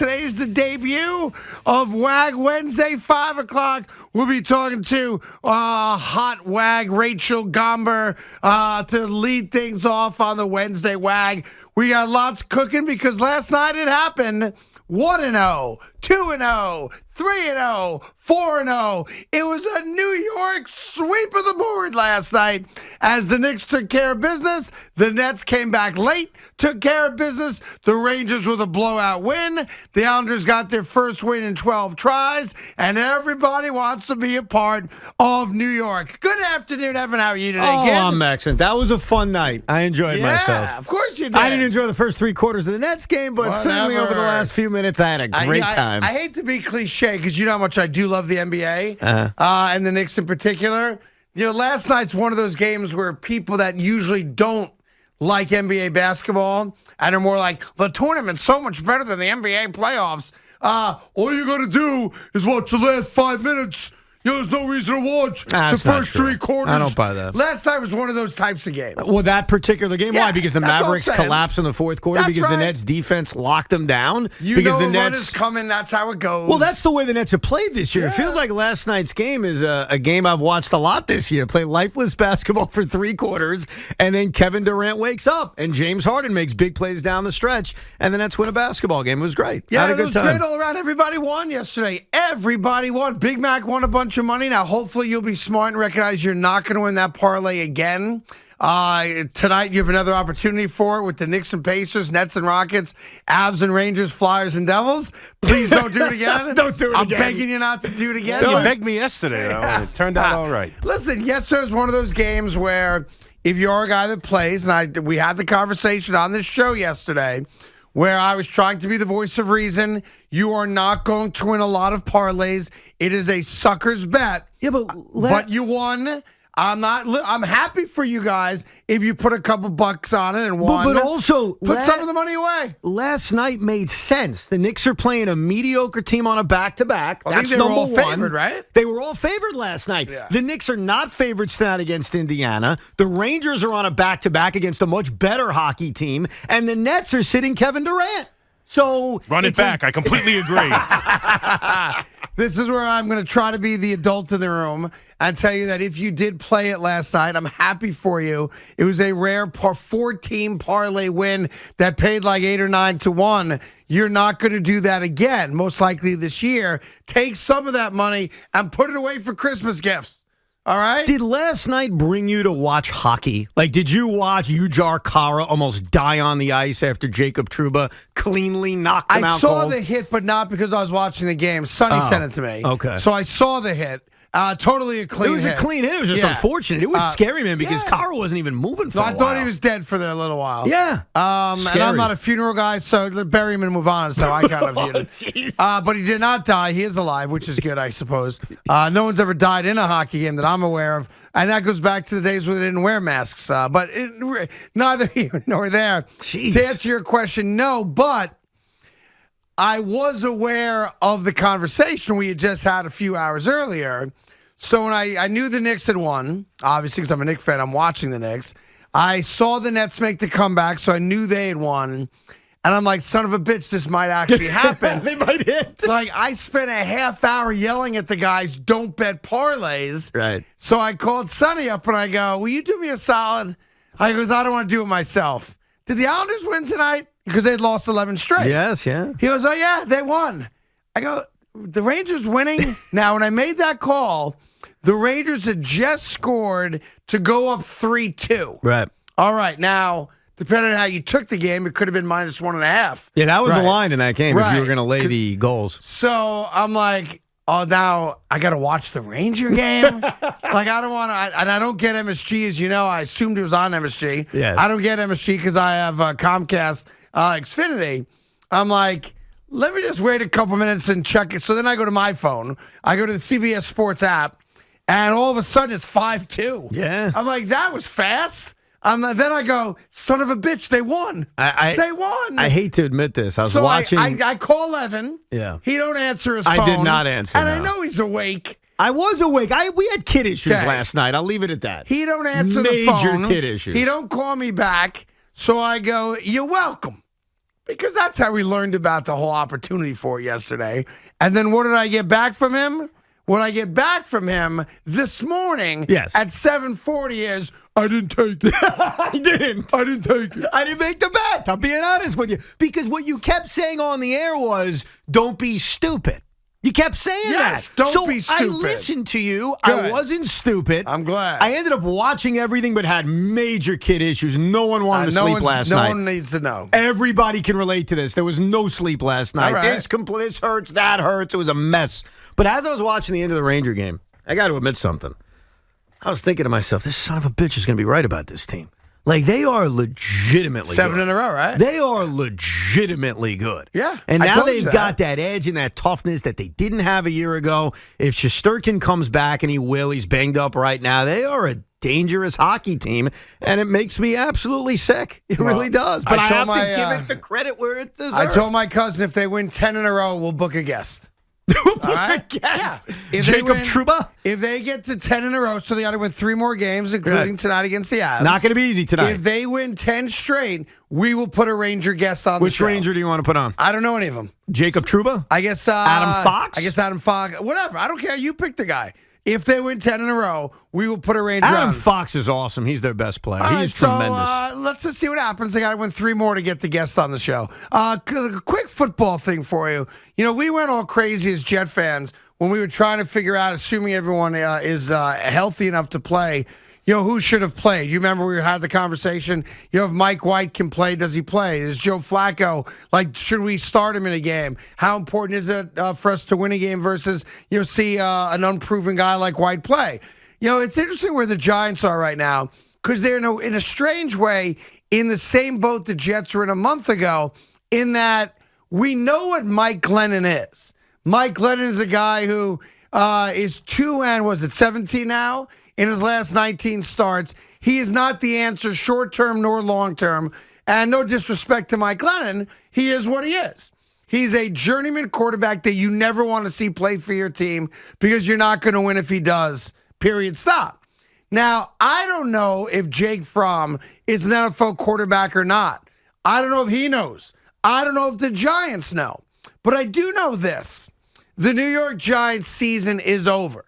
Today is the debut of WAG Wednesday, 5 o'clock. We'll be talking to hot WAG Rachel Gomber to lead things off on the Wednesday WAG. We got lots cooking because last night it happened. 1-0, 2-0, 3-0, 4-0. It was a New York sweep of the board last night as the Knicks took care of business. The Nets came back late, took care of business. The Rangers with a blowout win. The Islanders got their first win in 12 tries, and everybody wants to be a part of New York. Good afternoon, Evan. How are you today, kid? I'm excellent. That was a fun night. I enjoyed myself. Yeah, of course you did. I didn't enjoy the first 3 quarters of the Nets game, but certainly over the last few minutes, I had a great time. I hate to be cliche because you know how much I do love the NBA and the Knicks in particular. You know, last night's one of those games where people that usually don't like NBA basketball and are more like, the tournament's so much better than the NBA playoffs. All you got to do is watch the last 5 minutes. You know, there's no reason to watch the first 3 quarters. I don't buy that. Last night was one of those types of games. Well, that particular game, why? Because the Mavericks collapsed in the fourth quarter because the Nets defense locked them down. Because the the Nets run is coming. That's how it goes. Well, that's the way the Nets have played this year. Yeah. It feels like last night's game is a game I've watched a lot this year. Play lifeless basketball for 3 quarters, and then Kevin Durant wakes up, and James Harden makes big plays down the stretch, and the Nets win a basketball game. It was great. Yeah, had a good it was time. Great all around. Everybody won yesterday. Everybody won. Big Mac won a bunch of money. Now, hopefully you'll be smart and recognize you're not going to win that parlay again. Tonight you have another opportunity for it with the Knicks and Pacers, Nets and Rockets, Avs and Rangers, Flyers and Devils. Please don't do it again. Don't do it I'm again. begging you not to do it again. You begged me yesterday, though, and it turned out all right. Listen, yesterday was one of those games where if you're a guy that plays, and we had the conversation on this show yesterday, where I was trying to be the voice of reason. You are not going to win a lot of parlays. It is a sucker's bet. Yeah, but you won. I'm happy for you guys if you put a couple bucks on it and won. But also, put some of the money away. Last night made sense. The Knicks are playing a mediocre team on a back-to-back. I think they were all favored, right? They were all favored last night. Yeah. The Knicks are not favored tonight against Indiana. The Rangers are on a back-to-back against a much better hockey team. And the Nets are sitting Kevin Durant. So run it back. I completely agree. This is where I'm going to try to be the adult in the room and tell you that if you did play it last night, I'm happy for you. It was a rare 4-team parlay win that paid like 8 or 9 to 1. You're not going to do that again, most likely this year. Take some of that money and put it away for Christmas gifts. All right? Did last night bring you to watch hockey? Like, did you watch Ujar Kara almost die on the ice after Jacob Trouba cleanly knocked him out I saw cold? the hit, but not because I was watching the game. Sonny sent it to me. Okay. So I saw the hit. Totally a clean hit. It was a clean hit. It was just unfortunate. It was scary, man, because Kara wasn't even moving for a while. I thought he was dead for a little while. Yeah. And I'm not a funeral guy, so bury him and move on. So I kind of viewed it. But he did not die. He is alive, which is good, I suppose. No one's ever died in a hockey game that I'm aware of. And that goes back to the days where they didn't wear masks. But neither here nor there. Jeez. To answer your question, no, but I was aware of the conversation we had just had a few hours earlier. So when I knew the Knicks had won, obviously because I'm a Knicks fan, I'm watching the Knicks. I saw the Nets make the comeback, so I knew they had won. And I'm like, son of a bitch, this might actually happen. They might hit. Like, I spent a half hour yelling at the guys, don't bet parlays. Right. So I called Sonny up and I go, will you do me a solid? I goes, I don't want to do it myself. Did the Islanders win tonight? Because they'd lost 11 straight. Yes, yeah. He goes, oh, yeah, they won. I go, the Rangers winning? Now, when I made that call, the Rangers had just scored to go up 3-2. Right. All right. Now, depending on how you took the game, it could have been -1.5. Yeah, that was the line in that game if you were Right. going to lay the goals. So I'm like, oh, now I got to watch the Ranger game? Like, I don't want to, and I don't get MSG, as you know. I assumed it was on MSG. Yes. I don't get MSG because I have Comcast Xfinity. I'm like, let me just wait a couple minutes and check it. So then I go to my phone. I go to the CBS Sports app. And all of a sudden, it's 5-2. Yeah. I'm like, that was fast. Then I go, son of a bitch, they won. They won. I hate to admit this. I was watching. I call Evan. Yeah. He don't answer his phone. I did not answer, And I no. know he's awake. I was awake. We had kid issues Okay. last night. I'll leave it at that. He don't answer the phone. Major kid issues. He don't call me back. So I go, you're welcome. Because that's how we learned about the whole opportunity for it yesterday. And then what did I get back from him? What I get back from him this morning at 7:40 is, I didn't take it. I didn't. I didn't take it. I didn't make the bet. I'm being honest with you. Because what you kept saying on the air was, don't be stupid. You kept saying that. Don't be stupid. I listened to you. Good. I wasn't stupid. I'm glad. I ended up watching everything but had major kid issues. No one wanted to sleep last night. No one needs to know. Everybody can relate to this. There was no sleep last night. Right. This hurts, that hurts. It was a mess. But as I was watching the end of the Ranger game, I got to admit something. I was thinking to myself, this son of a bitch is going to be right about this team. Like, they are legitimately 7 good. in a row, right? They are legitimately good. Yeah. And I now told you they've that. got that edge and that toughness that they didn't have a year ago. If Shesterkin comes back, and he will, he's banged up right now, they are a dangerous hockey team, and it makes me absolutely sick. It really does. But I have to give it the credit where it deserves. I told my cousin if they win 10 in a row, we'll book a guest. Yeah. Jacob Trouba? If they get to 10 in a row, so they got to win 3 more games, including tonight against the Avs. Not going to be easy tonight. If they win 10 straight, we will put a Ranger guest on the show. Which Ranger do you want to put on? I don't know any of them. Jacob Trouba? I guess Adam Fox? I guess Adam Fox. Whatever. I don't care. You pick the guy. If they win 10 in a row, we will put a Ranger on. Adam Fox is awesome. He's their best player. He's tremendous. So let's just see what happens. They got to win 3 more to get the guest on the show. A quick football thing for you. You know, we went all crazy as Jet fans when we were trying to figure out, assuming everyone is healthy enough to play, you know, who should have played. You remember we had the conversation, you know, if Mike White can play, does he play? Is Joe Flacco, like, should we start him in a game? How important is it for us to win a game versus, you know, see an unproven guy like White play? You know, it's interesting where the Giants are right now because they're in a strange way in the same boat the Jets were in a month ago, in that we know what Mike Glennon is. Mike Glennon is a guy who is 17 now? In his last 19 starts. He is not the answer short-term nor long-term. And no disrespect to Mike Glennon, he is what he is. He's a journeyman quarterback that you never want to see play for your team because you're not going to win if he does, period, stop. Now, I don't know if Jake Fromm is an NFL quarterback or not. I don't know if he knows. I don't know if the Giants know. But I do know this. The New York Giants season is over.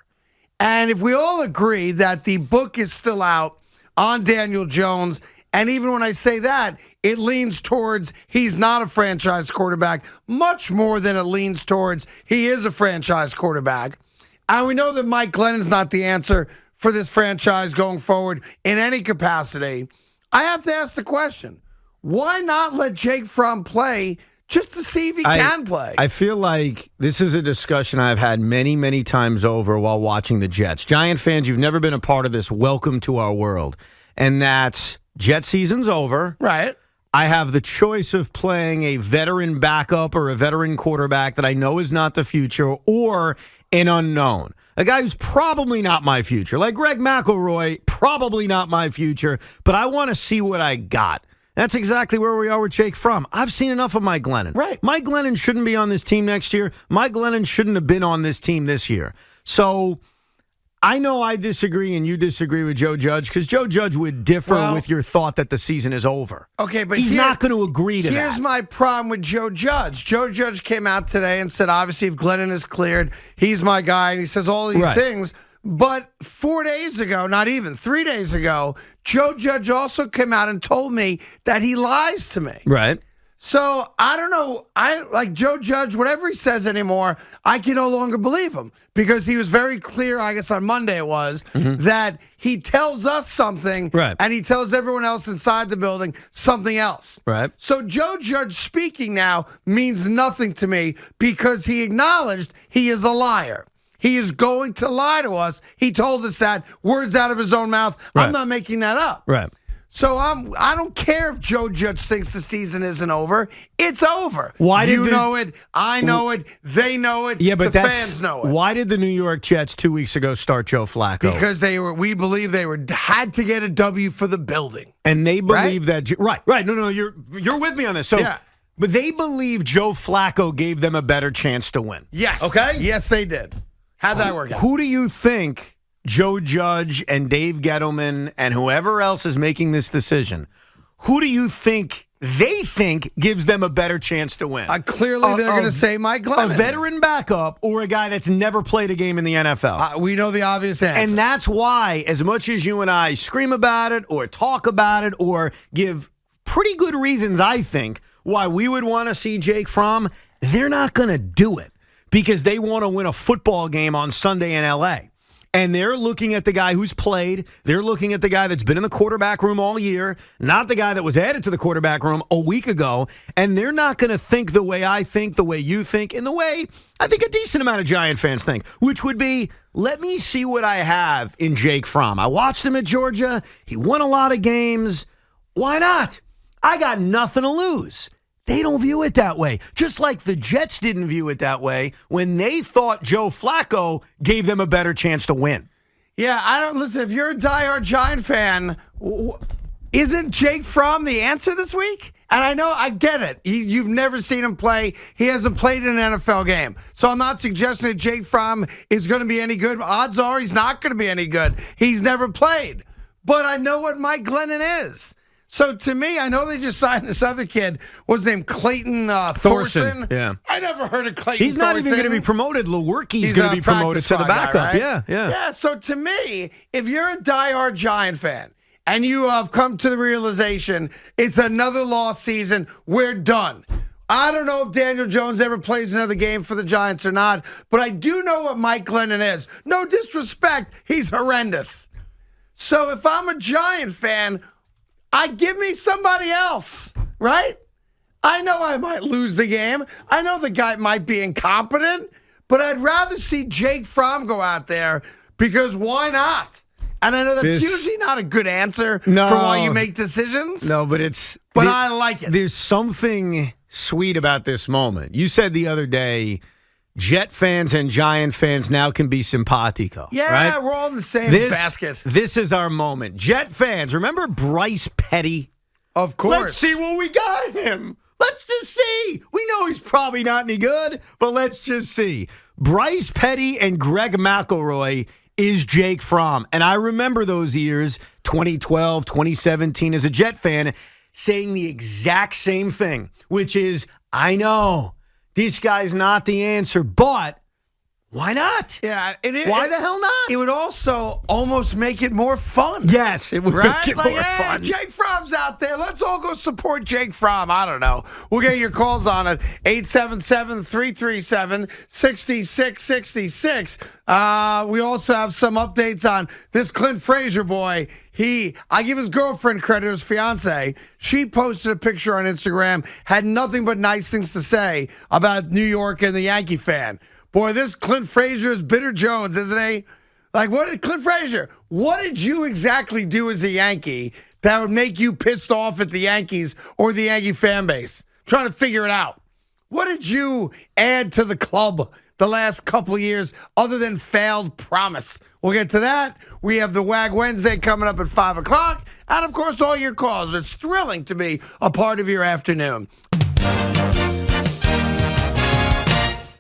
And if we all agree that the book is still out on Daniel Jones, and even when I say that, it leans towards he's not a franchise quarterback, much more than it leans towards he is a franchise quarterback. And we know that Mike Glennon's not the answer for this franchise going forward in any capacity. I have to ask the question, why not let Jake Fromm play just to see if he can play? I feel like this is a discussion I've had many, many times over while watching the Jets. Giant fans, you've never been a part of this. Welcome to our world. And that's Jet season's over. Right. I have the choice of playing a veteran backup or a veteran quarterback that I know is not the future, or an unknown. A guy who's probably not my future. Like Greg McElroy, probably not my future, but I want to see what I got. That's exactly where we are with Jake Fromm. I've seen enough of Mike Glennon. Right. Mike Glennon shouldn't be on this team next year. Mike Glennon shouldn't have been on this team this year. So I know I disagree and you disagree with Joe Judge because Joe Judge would differ with your thought that the season is over. Okay, but he's not going to agree to that. Here's my problem with Joe Judge. Joe Judge came out today and said, obviously, if Glennon is cleared, he's my guy, and he says all these things. But 4 days ago, not even 3 days ago, Joe Judge also came out and told me that he lies to me. Right. So I don't know. I like Joe Judge, whatever he says anymore, I can no longer believe him because he was very clear, I guess on Monday it was, that he tells us something and he tells everyone else inside the building something else. Right. So Joe Judge speaking now means nothing to me because he acknowledged he is a liar. He is going to lie to us. He told us that, words out of his own mouth. Right. I'm not making that up. Right. So I don't care if Joe Judge thinks the season isn't over. It's over. Why did you know it? I know it. They know it. Yeah, but the fans know it. Why did the New York Jets 2 weeks ago start Joe Flacco? Because we believe they had to get a W for the building, and they believe that. Right. No, you're with me on this. So, yeah. But they believe Joe Flacco gave them a better chance to win. Yes. Okay. Yes, they did. How'd that work out? Who do you think Joe Judge and Dave Gettleman and whoever else is making this decision, who do you think they think gives them a better chance to win. Clearly, they're going to say Mike Glennon. A veteran backup or a guy that's never played a game in the NFL. We know the obvious answer. And that's why, as much as you and I scream about it or talk about it or give pretty good reasons, I think, why we would want to see Jake Fromm, they're not going to do it because they want to win a football game on Sunday in L.A. And they're looking at the guy who's played. They're looking at the guy that's been in the quarterback room all year, not the guy that was added to the quarterback room a week ago. And they're not going to think the way I think, the way you think, and the way I think a decent amount of Giant fans think, which would be, let me see what I have in Jake Fromm. I watched him at Georgia. He won a lot of games. Why not? I got nothing to lose. They don't view it that way. Just like the Jets didn't view it that way when they thought Joe Flacco gave them a better chance to win. Yeah, I don't listen. If you're a diehard Giant fan, isn't Jake Fromm the answer this week? And I know, I get it. You've never seen him play. He hasn't played in an NFL game. So I'm not suggesting that Jake Fromm is going to be any good. Odds are he's not going to be any good. He's never played. But I know what Mike Glennon is. So to me, I know they just signed this other kid. What's his name? Clayton Thorson. Yeah. I never heard of Clayton He's not Thorson. even going to be promoted. Lewerke's going to be promoted to the backup. Guy, right? Yeah. Yeah, so to me, if you're a diehard Giant fan and you have come to the realization it's another lost season, we're done. I don't know if Daniel Jones ever plays another game for the Giants or not, but I do know what Mike Glennon is. No disrespect, he's horrendous. So if I'm a Giant fan, give me somebody else, right? I know I might lose the game. I know the guy might be incompetent, but I'd rather see Jake Fromm go out there because why not? And I know that's usually not a good answer for why you make decisions. No, but I like it. There's something sweet about this moment. You said the other day, Jet fans and Giant fans now can be simpatico. Yeah, right? We're all in the same basket. This is our moment. Jet fans, remember Bryce Petty? Of course. Let's see what we got in him. Let's just see. We know he's probably not any good, but let's just see. Bryce Petty and Greg McElroy is Jake Fromm. And I remember those years, 2012, 2017, as a Jet fan, saying the exact same thing, which is, I know this guy's not the answer, but why not? Yeah, why the hell not? It would also almost make it more fun. Yes, it would make it more fun. Jake Fromm's out there. Let's all go support Jake Fromm. I don't know. We'll get your calls on it. 877-337-6666. We also have some updates on this Clint Frazier boy. I give his girlfriend credit, his fiance. She posted a picture on Instagram, had nothing but nice things to say about New York and the Yankee fan. Boy, this Clint Frazier is bitter Jones, isn't he? Like, Clint Frazier, what did you exactly do as a Yankee that would make you pissed off at the Yankees or the Yankee fan base? I'm trying to figure it out. What did you add to the club the last couple of years other than failed promise? We'll get to that. We have the WAG Wednesday coming up at 5 o'clock. And, of course, all your calls. It's thrilling to be a part of your afternoon.